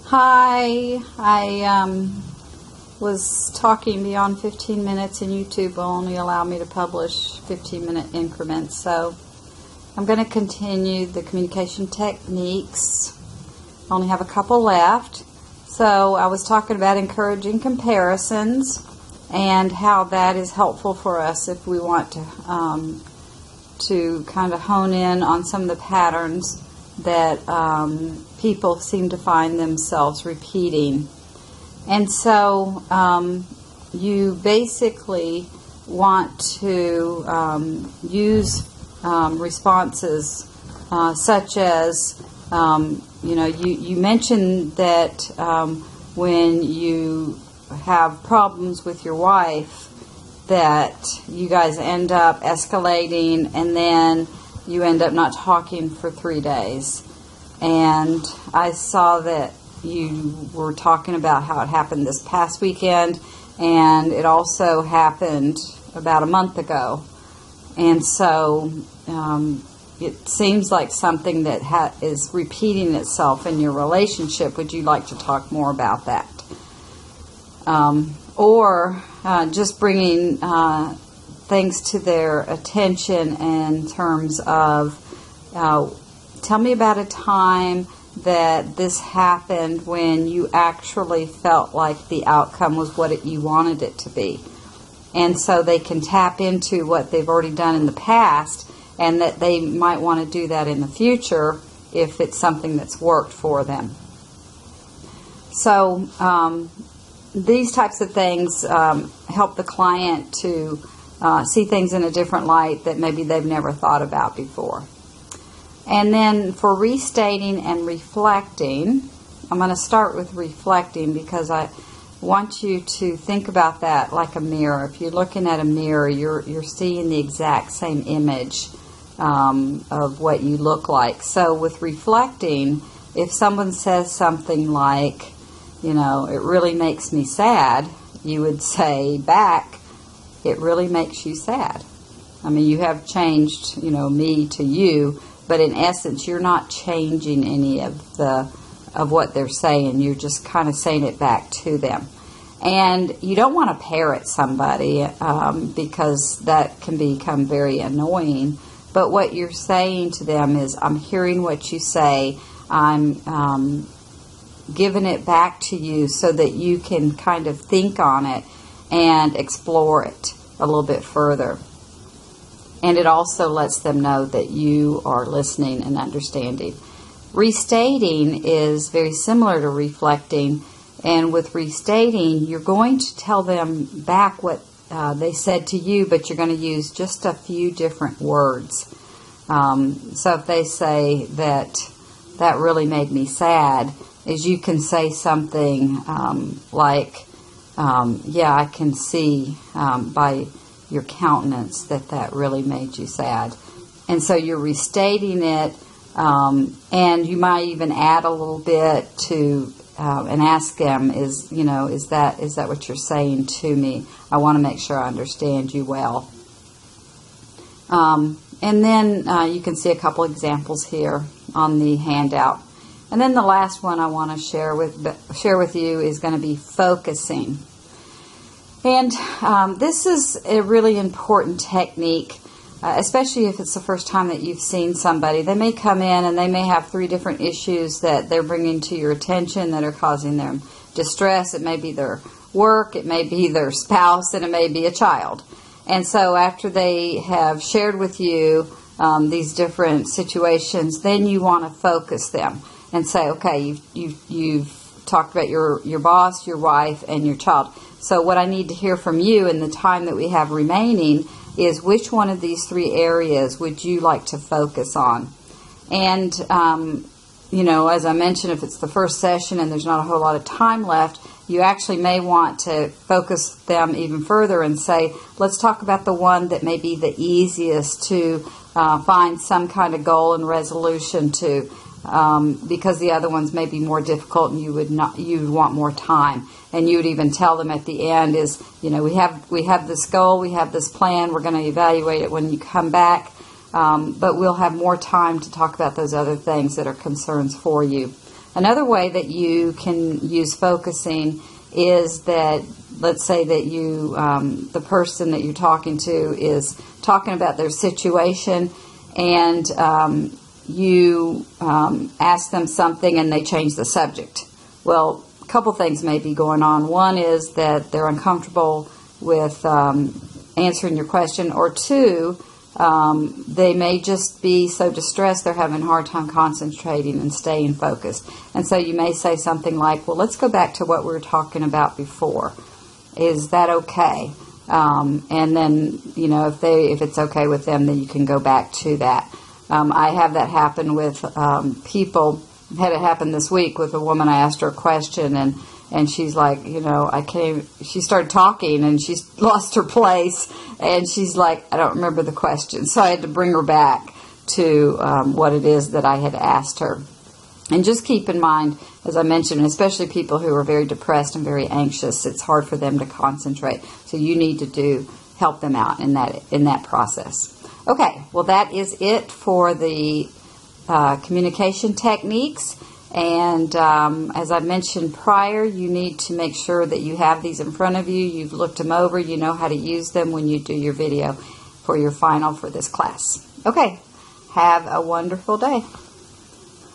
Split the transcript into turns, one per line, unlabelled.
Hi, I was talking beyond 15 minutes, and YouTube will only allow me to publish 15-minute increments. So I'm going to continue the communication techniques. I only have a couple left. So I was talking about encouraging comparisons and how that is helpful for us if we want to kind of hone in on some of the patterns that people seem to find themselves repeating. And so you basically want to use responses such as, you mentioned that when you have problems with your wife, that you guys end up escalating, and then you end up not talking for 3 days. And I saw that you were talking about how it happened this past weekend, and it also happened about a month ago. And so it seems like something that is repeating itself in your relationship. Would you like to talk more about that? Or just bringing things to their attention in terms of, tell me about a time that this happened when you actually felt like the outcome was what you wanted it to be. And so they can tap into what they've already done in the past, and that they might want to do that in the future if it's something that's worked for them. So these types of things help the client to see things in a different light that maybe they've never thought about before. And then for restating and reflecting, I'm going to start with reflecting because I want you to think about that like a mirror. If you're looking at a mirror, you're seeing the exact same image of what you look like. So with reflecting, if someone says something like, it really makes me sad, you would say back, it really makes you sad. I mean, you have changed, me to you, but in essence, you're not changing any of what they're saying. You're just kind of saying it back to them. And you don't want to parrot somebody because that can become very annoying. But what you're saying to them is, I'm hearing what you say. I'm giving it back to you so that you can kind of think on it and explore it a little bit further. And it also lets them know that you are listening and understanding. Restating is very similar to reflecting. And with restating, you're going to tell them back what they said to you, but you're going to use just a few different words. So if they say that really made me sad, is you can say something like, yeah, I can see by your countenance that really made you sad. And so you're restating it, and you might even add a little bit to and ask them, is that what you're saying to me? I want to make sure I understand you well. And then you can see a couple examples here on the handout. And then the last one I want to share with you is going to be focusing. And this is a really important technique, especially if it's the first time that you've seen somebody. They may come in and they may have 3 different issues that they're bringing to your attention that are causing them distress. It may be their work, it may be their spouse, and it may be a child. And so after they have shared with you these different situations, then you want to focus them and say, okay, you've talked about your boss, your wife, and your child. So what I need to hear from you in the time that we have remaining is which one of these 3 areas would you like to focus on? And, as I mentioned, if it's the first session and there's not a whole lot of time left, you actually may want to focus them even further and say, let's talk about the one that may be the easiest to find some kind of goal and resolution to, because the other ones may be more difficult and you would want more time. And you would even tell them at the end is, we have this goal, we have this plan, we're going to evaluate it when you come back, but we'll have more time to talk about those other things that are concerns for you. Another way that you can use focusing is that, let's say that you, the person that you're talking to is talking about their situation, and you ask them something and they change the subject. Well, a couple things may be going on. One is that they're uncomfortable with answering your question, or two, they may just be so distressed they're having a hard time concentrating and staying focused. And so you may say something like, well, let's go back to what we were talking about before. Is that okay? And then, if it's okay with them, then you can go back to that. I have that happen with people. I had it happen this week with a woman. I asked her a question, and she's like, she started talking, and she lost her place, and she's like, I don't remember the question. So I had to bring her back to what it is that I had asked her. And just keep in mind, as I mentioned, especially people who are very depressed and very anxious, it's hard for them to concentrate. So you need to help them out in that process. Okay, well, that is it for the communication techniques. And as I mentioned prior, you need to make sure that you have these in front of you. You've looked them over. You know how to use them when you do your video for your final for this class. Okay, have a wonderful day.